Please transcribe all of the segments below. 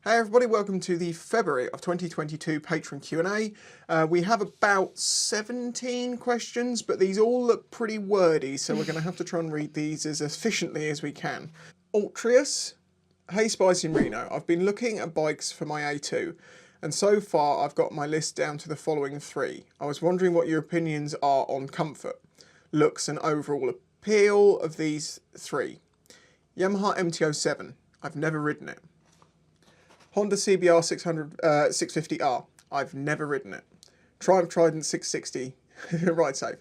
Hey everybody, welcome to the February of 2022 Patreon Q&A. We have about 17 questions, but these all look pretty wordy, so we're going to have to try and read these as efficiently as we can. Altrius, hey Spicy and Reno, I've been looking at bikes for my A2, and so far I've got my list down to the following 3. I was wondering what your opinions are on comfort, looks and overall appeal of these 3. Yamaha MT-07, I've never ridden it. Honda CBR 650R. I've never ridden it. Triumph Trident 660. Ride safe.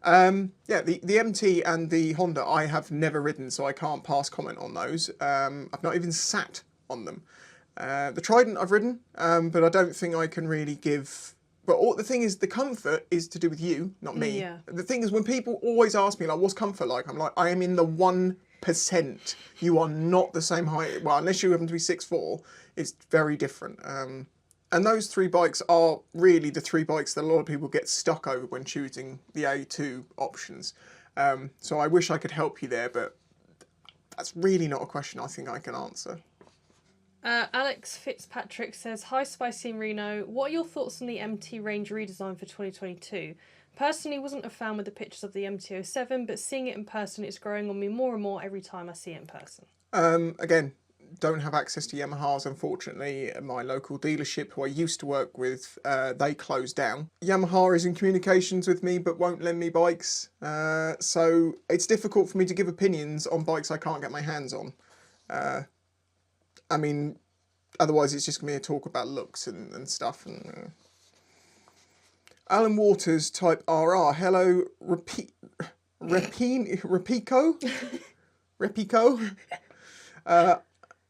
Yeah, the MT and the Honda I have never ridden, so I can't pass comment on those. I've not even sat on them. The Trident I've ridden, but I don't think I can really give... But the thing is, the comfort is to do with you, not me. Yeah. The thing is, when people always ask me, like, what's comfort like? I'm like, I am in the 1%. You are not the same height. Well, unless you happen to be 6'4", it's very different. And those 3 bikes are really the 3 bikes that a lot of people get stuck over when choosing the A2 options. So I wish I could help you there, but that's really not a question I think I can answer. Alex Fitzpatrick says, hi Spicy and Reno, what are your thoughts on the MT range redesign for 2022? Personally, wasn't a fan with the pictures of the MT-07, but seeing it in person, it's growing on me more and more every time I see it in person. Again, don't have access to Yamahas, unfortunately. My local dealership, who I used to work with, they closed down. Yamaha is in communications with me, but won't lend me bikes. So it's difficult for me to give opinions on bikes I can't get my hands on. I mean, otherwise it's just going to be a talk about looks and stuff. And, Alan Waters, type RR. Hello, Repico?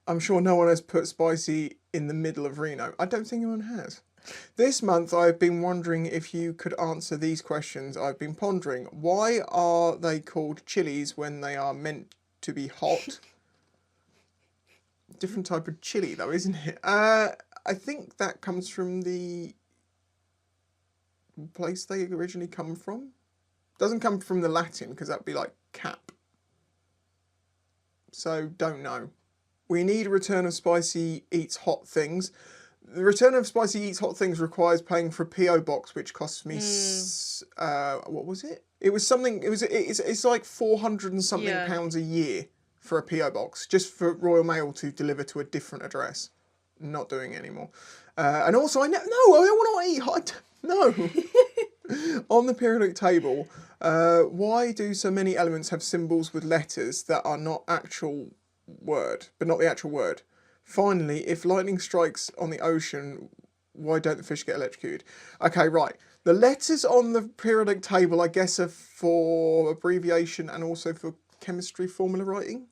I'm sure no one has put Spicy in the middle of Reno. I don't think anyone has. This month I've been wondering if you could answer these questions I've been pondering. Why are they called chilies when they are meant to be hot? Different type of chili though, isn't it? I think that comes from the place they originally come from. Doesn't come from the Latin, because that'd be like cap. So, don't know. We need a return of Spicy Eats Hot Things. The return of Spicy Eats Hot Things requires paying for a PO box, which costs me what was it? It was something. It's like 400 and something pounds a year for a PO box, just for Royal Mail to deliver to a different address. Not doing it anymore. And also, I don't want to eat hot. No. On the periodic table, why do so many elements have symbols with letters that are not actual word, but not the actual word? Finally, if lightning strikes on the ocean, why don't the fish get electrocuted? Okay, right. The letters on the periodic table, I guess, are for abbreviation and also for chemistry formula writing.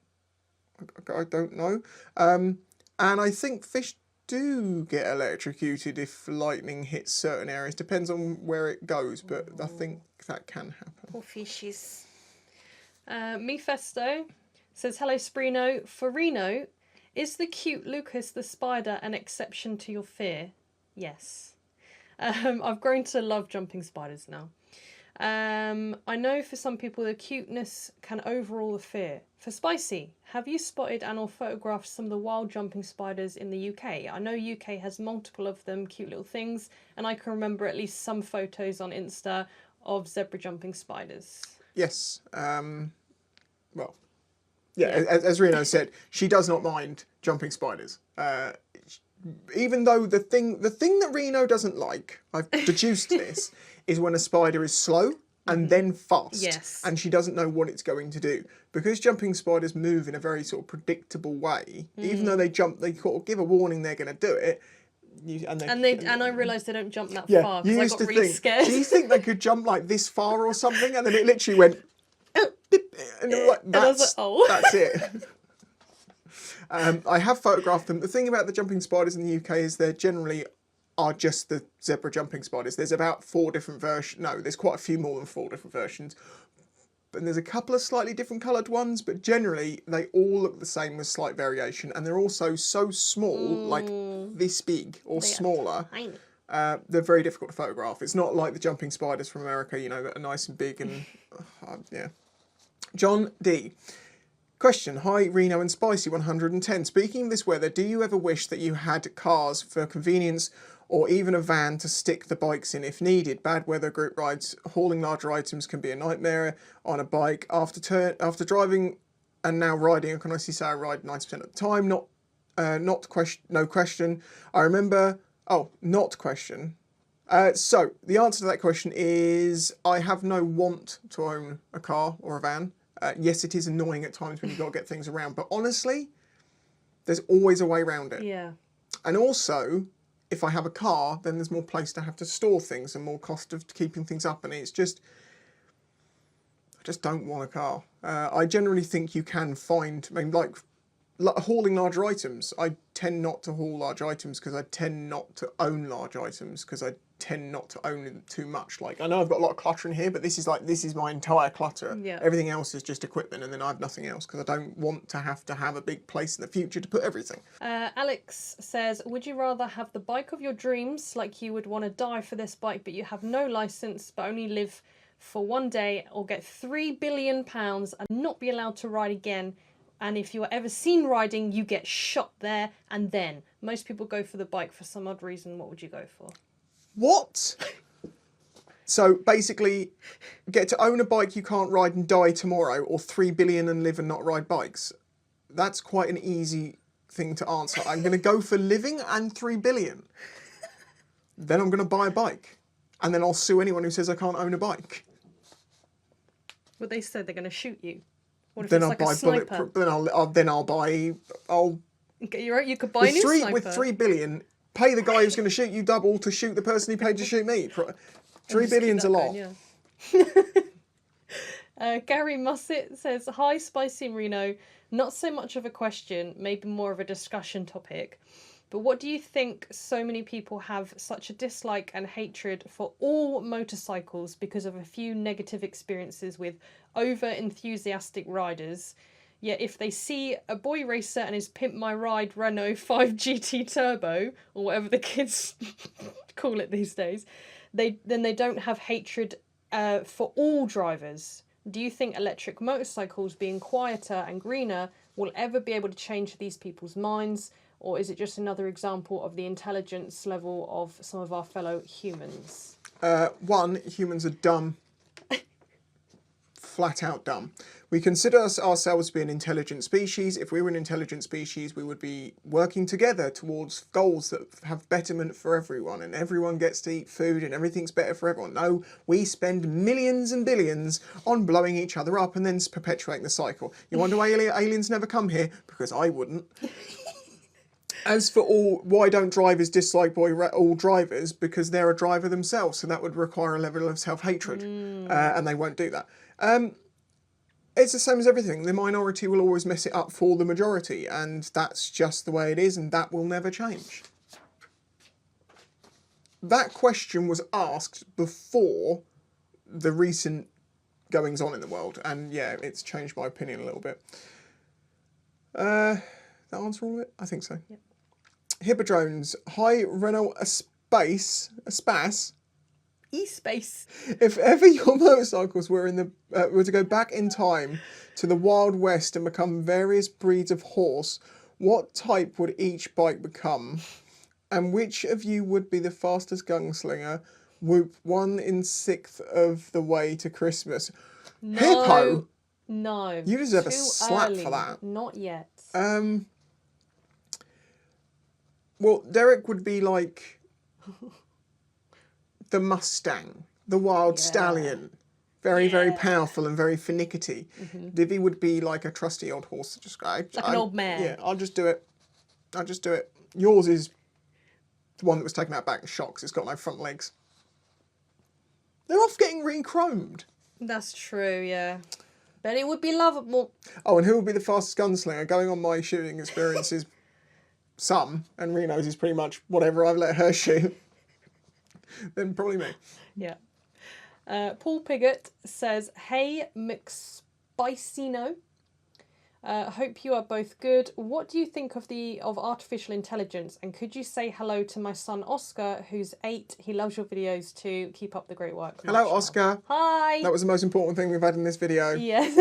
I don't know. And I think fish do get electrocuted if lightning hits certain areas. Depends on where it goes, but I think that can happen. Poor fishes. Mephisto says, hello Sprino. For Reno, is the cute Lucas the spider an exception to your fear? Yes. I've grown to love jumping spiders now. I know for some people the cuteness can overrule the fear. For Spicy, have you spotted and or photographed some of the wild jumping spiders in the UK? I know UK has multiple of them, cute little things, and I can remember at least some photos on Insta of zebra jumping spiders. Yes. Well, yeah. As Reno said, she does not mind jumping spiders. Even though the thing that Reno doesn't like, I've deduced this, is when a spider is slow and then fast. Yes. And she doesn't know what it's going to do. Because jumping spiders move in a very sort of predictable way, even though they sort of give a warning they're going to do it. And I realised they don't jump that far because I got really scared. Do you think they could jump like this far or something? And then it literally went... and it was like, that's it. I have photographed them. The thing about the jumping spiders in the UK is they generally are just the zebra jumping spiders. There's about 4 different versions. No, there's quite a few more than 4 different versions. And there's a couple of slightly different coloured ones, but generally they all look the same with slight variation. And they're also so small, like this big or smaller. They're very difficult to photograph. It's not like the jumping spiders from America, you know, that are nice and big and yeah. John D. Question. Hi, Reno and Spicy 110. Speaking of this weather, do you ever wish that you had cars for convenience or even a van to stick the bikes in if needed? Bad weather, group rides, hauling larger items can be a nightmare on a bike. After driving and now riding, I can honestly say I ride 90% of the time. No question. I remember... Oh, not question. So, the answer to that question is I have no want to own a car or a van. Yes, it is annoying at times when you've got to get things around, but honestly, there's always a way around it. Yeah. And also, if I have a car, then there's more place to have to store things and more cost of keeping things up. And it's just, I just don't want a car. I generally think you can find, I mean, like hauling larger items. I tend not to haul large items because I tend not to own large items because I tend not to own them too much. Like, I know I've got a lot of clutter in here, but this is my entire clutter. Yeah. Everything else is just equipment, and then I have nothing else because I don't want to have a big place in the future to put everything. Alex says, would you rather have the bike of your dreams, like you would want to die for this bike, but you have no license, but only live for one day, or get £3 billion and not be allowed to ride again? And if you're ever seen riding, you get shot there and then. Most people go for the bike for some odd reason. What would you go for? What? So basically, get to own a bike you can't ride and die tomorrow, or 3 billion and live and not ride bikes. That's quite an easy thing to answer. I'm going to go for living and 3 billion. Then I'm going to buy a bike. And then I'll sue anyone who says I can't own a bike. Well, they said they're going to shoot you. What if Then it's I'll like buy a sniper? You could buy a new sniper. With 3 billion, pay the guy who's going to shoot you double to shoot the person who paid to shoot me. 3 billion's a lot. Going, yeah. Gary Mussett says, hi, Spicy Reno. Not so much of a question, maybe more of a discussion topic. But what do you think so many people have such a dislike and hatred for all motorcycles because of a few negative experiences with over-enthusiastic riders? Yet if they see a boy racer and his Pimp My Ride Renault 5 GT Turbo, or whatever the kids call it these days, they don't have hatred for all drivers. Do you think electric motorcycles being quieter and greener will ever be able to change these people's minds? Or is it just another example of the intelligence level of some of our fellow humans? One, humans are dumb. Flat out dumb. We consider ourselves to be an intelligent species. If we were an intelligent species, we would be working together towards goals that have betterment for everyone, and everyone gets to eat food and everything's better for everyone. No, we spend millions and billions on blowing each other up and then perpetuating the cycle. You wonder why aliens never come here? Because I wouldn't. As for why don't drivers dislike all drivers? Because they're a driver themselves, so that would require a level of self-hatred, and they won't do that. It's the same as everything. The minority will always mess it up for the majority, and that's just the way it is, and that will never change. That question was asked before the recent goings on in the world, and yeah, it's changed my opinion a little bit. That answer all of it? I think so. Yep. Hippodrones. Hi, Reno, a space. E-space. If ever your motorcycles were to go back in time to the Wild West and become various breeds of horse, what type would each bike become? And which of you would be the fastest gunslinger? Whoop 1/6 of the way to Christmas. No, Hippo? No. You deserve Too a slap early. for that. Not yet. Well, Derek would be like the Mustang, the wild stallion. Very, very powerful and very finicky. Mm-hmm. Divvy would be like a trusty old horse that just go. Like an old man. Yeah, I'll just do it. Yours is the one that was taken out back in shocks. It's got no front legs. They're off getting re-chromed. That's true, yeah. But it would be lovable. Oh, and who would be the fastest gunslinger? Going on my shooting experiences, some, and Reno's is pretty much whatever I've let her shoot. Then probably me. Yeah. Paul Piggott says, hey, McSpicino. Hope you are both good. What do you think of artificial intelligence? And could you say hello to my son Oscar, who's 8? He loves your videos too. Keep up the great work. Hello, Much love. Oscar. Hi. That was the most important thing we've had in this video. Yes.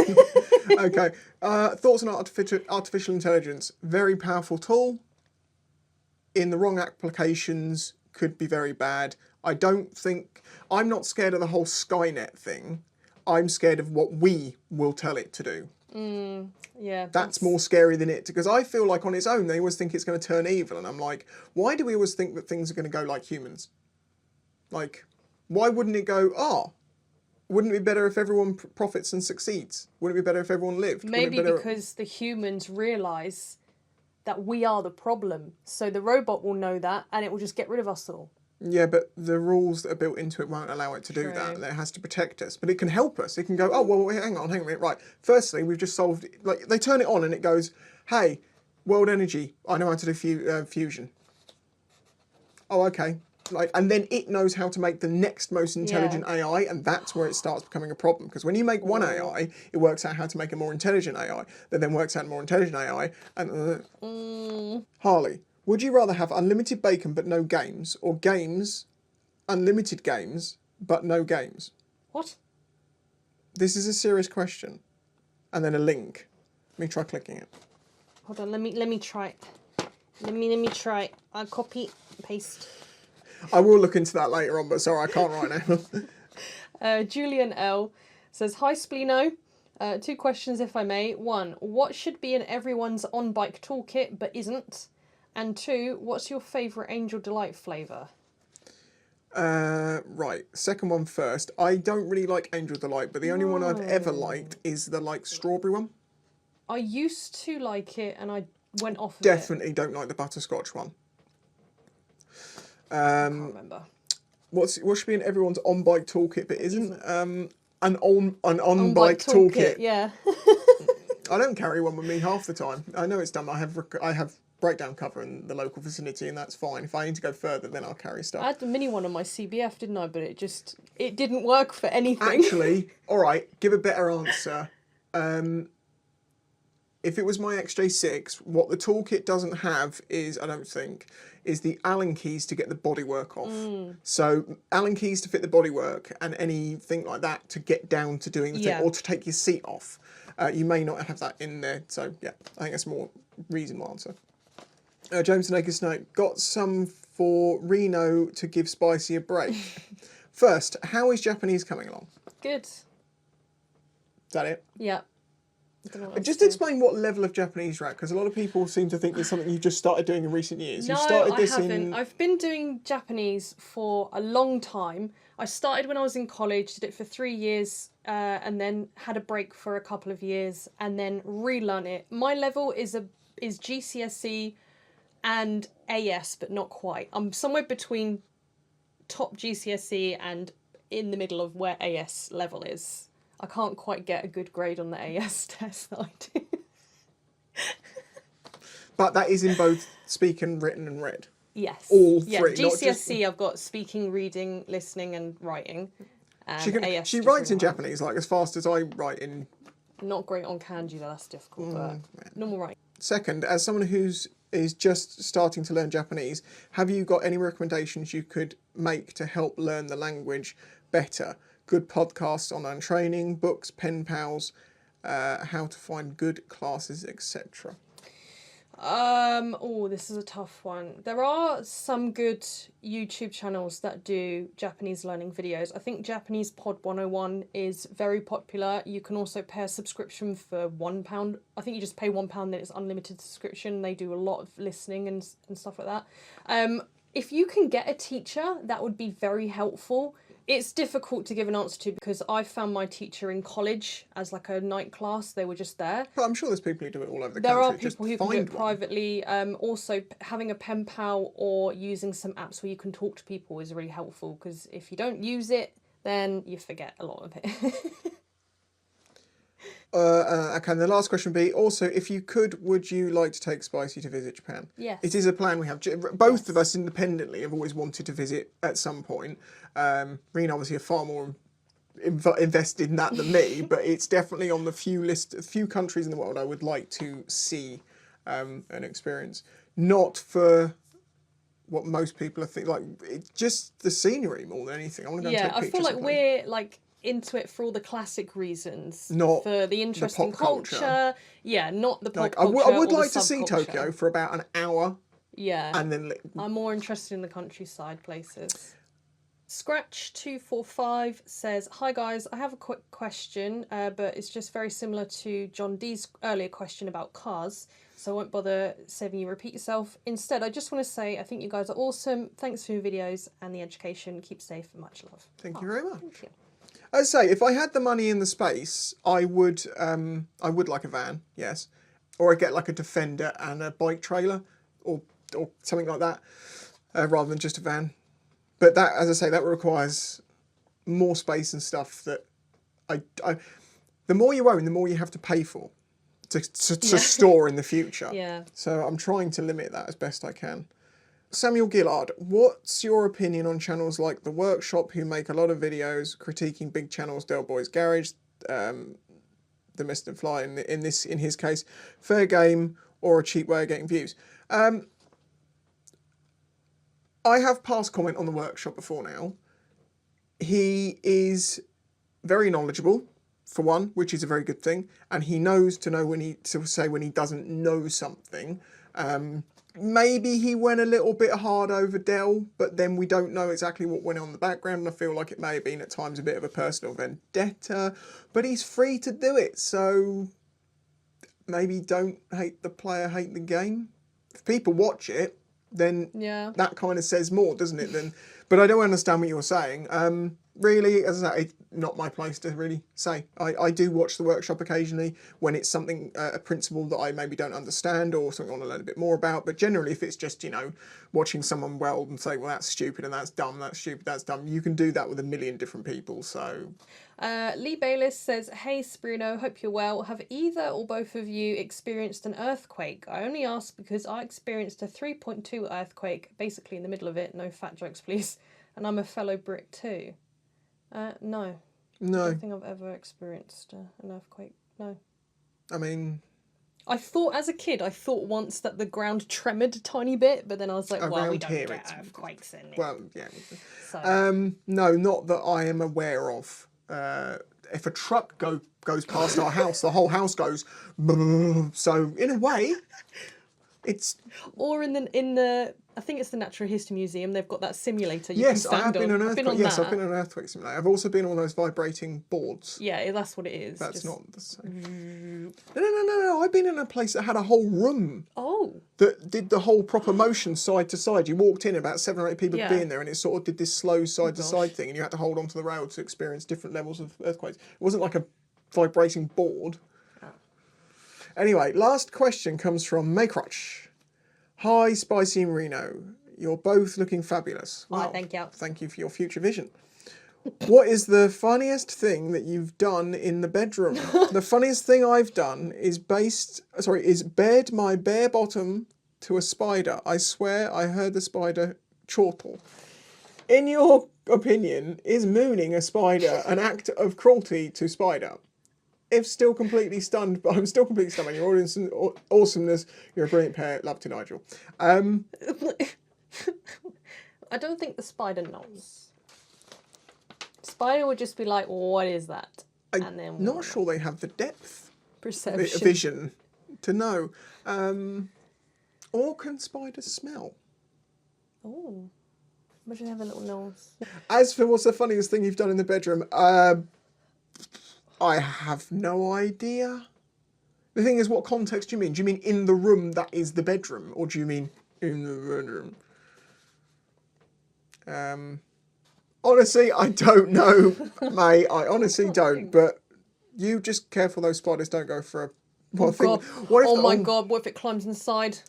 Okay. Thoughts on artificial intelligence. Very powerful tool. In the wrong applications, could be very bad. I'm not scared of the whole Skynet thing. I'm scared of what we will tell it to do. Yeah. That's more scary than it, because I feel like on its own they always think it's going to turn evil, and I'm like, why do we always think that things are going to go like humans? Like, why wouldn't it go, wouldn't it be better if everyone profits and succeeds? Wouldn't it be better if everyone lived? Maybe because the humans realise that we are the problem, so the robot will know that and it will just get rid of us all. Yeah, but the rules that are built into it won't allow it to do that. It has to protect us. But it can help us. It can go, hang on a minute. Right, firstly, we've just solved... Like, they turn it on and it goes, hey, world energy, I know how to do fusion. Oh, okay. Like, and then it knows how to make the next most intelligent AI, and that's where it starts becoming a problem. Because when you make one AI, it works out how to make a more intelligent AI, that then works out a more intelligent AI, and... Harley, would you rather have unlimited bacon but no games, or unlimited games, but no games? What? This is a serious question. And then a link. Let me try clicking it. Hold on, let me try it. Let me try. I'll copy, paste. I will look into that later on, but sorry, I can't right now. Julian L says, hi Spleeno. 2 questions if I may. 1, what should be in everyone's on-bike toolkit but isn't? And 2, what's your favourite Angel Delight flavour? Right, second one first. I don't really like Angel Delight, but the only one I've ever liked is the strawberry one. I used to like it and I went off of Definitely don't like the butterscotch one. I can't remember. What should be in everyone's on-bike toolkit but isn't? An on-bike toolkit. Yeah. I don't carry one with me half the time. I know it's done. I have breakdown cover in the local vicinity, and that's fine. If I need to go further, then I'll carry stuff. I had the mini one on my CBF, didn't I? But it didn't work for anything. Actually, all right, give a better answer. If it was my XJ6, what the toolkit doesn't have is, I don't think, is the Allen keys to get the bodywork off. So Allen keys to fit the bodywork and anything like that to get down to doing the thing, or to take your seat off. You may not have that in there. So yeah, I think that's a more reasonable answer. James Naked Snake, got some for Reno to give Spicy a break. First, how is Japanese coming along? Good. Is that it? Yeah. Just explain what level of Japanese you're at, because a lot of people seem to think there's something you just started doing in recent years. No, I haven't. I've been doing Japanese for a long time. I started when I was in college, did it for 3 years, and then had a break for a couple of years, and then relearn it. My level is GCSE and AS, but not quite. I'm somewhere between top GCSE and in the middle of where AS level is. I can't quite get a good grade on the AS test that I do. But that is in both speaking, written and read? Yes. All three? Yeah, GCSE I've got speaking, reading, listening and writing. And AS she writes in Japanese like as fast as I write in... Not great on kanji though, that's difficult, but normal writing. Second, as someone is just starting to learn Japanese, have you got any recommendations you could make to help learn the language better? Good podcasts, online training, books, pen pals, how to find good classes, etc. This is a tough one. There are some good YouTube channels that do Japanese learning videos. I think Japanese Pod 101 is very popular. You can also pay a subscription for £1. I think you just pay £1, then it's unlimited subscription. They do a lot of listening and stuff like that. If you can get a teacher, that would be very helpful. It's difficult to give an answer to because I found my teacher in college as like a night class. They were just there. But I'm sure there's people who do it all over the country. There are people who can do it privately. Also, having a pen pal or using some apps where you can talk to people is really helpful because if you don't use it, then you forget a lot of it. Okay, and the last question would be, also, if you could, would you like to take Spicy to visit Japan? Yes. It is a plan we have. Both of us independently have always wanted to visit at some point. Reno obviously a far more invested in that than me, but it's definitely on the few countries in the world I would like to see and experience. Not for what most people are thinking, like it's just the scenery more than anything. I want to go and take pictures. I feel like we're like into it for all the classic reasons, not for the interesting culture. Yeah, not the pop culture. I would like to see Tokyo for about an hour. Yeah, and then I'm more interested in the countryside places. Scratch245 says, "Hi guys, I have a quick question, but it's just very similar to John D's earlier question about cars, so I won't bother saving you repeat yourself. Instead, I just want to say I think you guys are awesome. Thanks for your videos and the education. Keep safe and much love." Thank you very much. Thank you. I'd say if I had the money in the space, I would like a van, yes, or I'd get like a Defender and a bike trailer, or something like that, rather than just a van. But that, as I say, that requires more space and stuff that the more you own, the more you have to pay for to store in the future. Yeah. So I'm trying to limit that as best I can. Samuel Gillard, what's your opinion on channels like The Workshop, who make a lot of videos critiquing big channels, Del Boy's Garage, The Mist and Fly in his case, fair game or a cheap way of getting views? I have passed comment on The Workshop before now. He is very knowledgeable, for one, which is a very good thing, and he knows to say when he doesn't know something. Maybe he went a little bit hard over Dell, but then we don't know exactly what went on in the background, and I feel like it may have been at times a bit of a personal vendetta, but he's free to do it, so maybe don't hate the player, hate the game. If people watch it, then that kind of says more, doesn't it? But I don't understand what you're saying. Really, as I say, it's not my place to really say. I do watch The Workshop occasionally when it's something, a principle that I maybe don't understand or something I want to learn a bit more about. But generally, if it's just, watching someone weld and say, well, that's stupid and that's dumb, that's stupid, that's dumb, you can do that with a million different people, so... Lee Bayliss says, "Hey Spruno, hope you're well. Have either or both of you experienced an earthquake? I only ask because I experienced a 3.2 earthquake, basically in the middle of it. No fat jokes, please. And I'm a fellow Brit too." No. No. I don't think I've ever experienced an earthquake. No. I mean... I thought, as a kid, once that the ground tremored a tiny bit, but then I was like, well, we don't get earthquakes in it. Well, yeah. So. No, not that I am aware of. If a truck goes past our house, the whole house goes. So in a way, it's. Or in the I think it's the Natural History Museum. They've got that simulator. Yes, I have been on earthquake. Yes, I've been on an earthquake simulator. I've also been on those vibrating boards. Yeah, that's what it is. That's not the same. No. I've been in a place that had a whole room. Oh. That did the whole proper motion side to side. You walked in, about 7 or 8 people being there, and it sort of did this slow side to side thing, and you had to hold onto the rail to experience different levels of earthquakes. It wasn't like a vibrating board. Oh. Anyway, last question comes from Maycrutch. "Hi, Spicy and Reno. You're both looking fabulous." Well, thank you. Thank you for your future vision. "What is the funniest thing that you've done in the bedroom?" "The funniest thing I've done is bared my bare bottom to a spider. I swear I heard the spider chortle." In your opinion, is mooning a spider an act of cruelty to spider? If still completely stunned, but I'm still completely stunned by your audience and awesomeness. You're a brilliant pair. Love to Nigel. I don't think the spider knows. Spider would just be like, "What is that?" And then not sure they have the depth perception vision to know. Or can spiders smell? Oh, imagine they have a little nose. As for what's the funniest thing you've done in the bedroom, I have no idea. The thing is, what context do you mean? Do you mean in the room that is the bedroom? Or do you mean in the bedroom? Honestly, I don't know, mate. I honestly don't. But you just careful those spiders don't go for a... What if it climbs inside?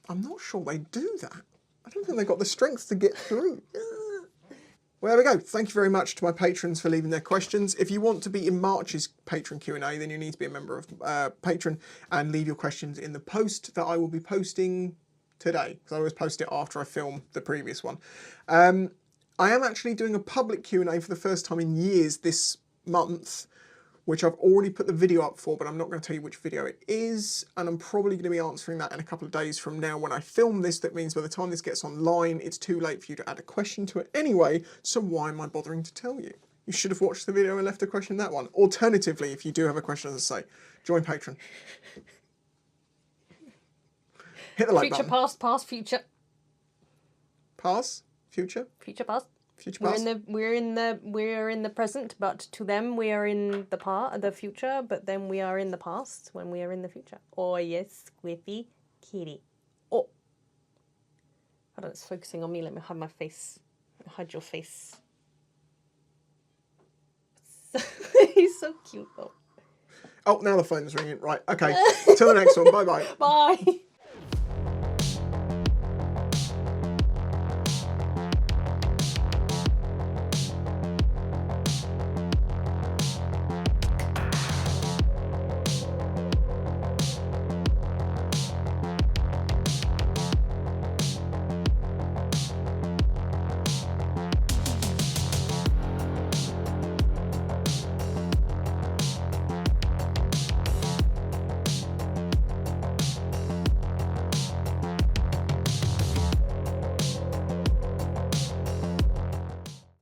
I'm not sure they do that. I don't think they've got the strength to get through. Well, there we go. Thank you very much to my patrons for leaving their questions. If you want to be in March's patron Q&A, then you need to be a member of Patreon and leave your questions in the post that I will be posting today, because I always post it after I film the previous one. I am actually doing a public Q&A for the first time in years this month, which I've already put the video up for, but I'm not going to tell you which video it is, and I'm probably going to be answering that in a couple of days from now when I film this. That means by the time this gets online, it's too late for you to add a question to it anyway, so why am I bothering to tell you? You should have watched the video and left a question in that one. Alternatively, if you do have a question, as I say, join Patreon. Hit the like Future, button. past, future. Past, future, Future, past. future, We're past. in the present, but to them we are in the future, but then we are in the past when we are in the future. Oh yes, Squiffy Kitty. Oh, hold on, it's focusing on me. Let me hide my face. Hide your face. He's so cute though. Oh, now the phone's ringing. Right, okay. Till the next one. Bye-bye. Bye.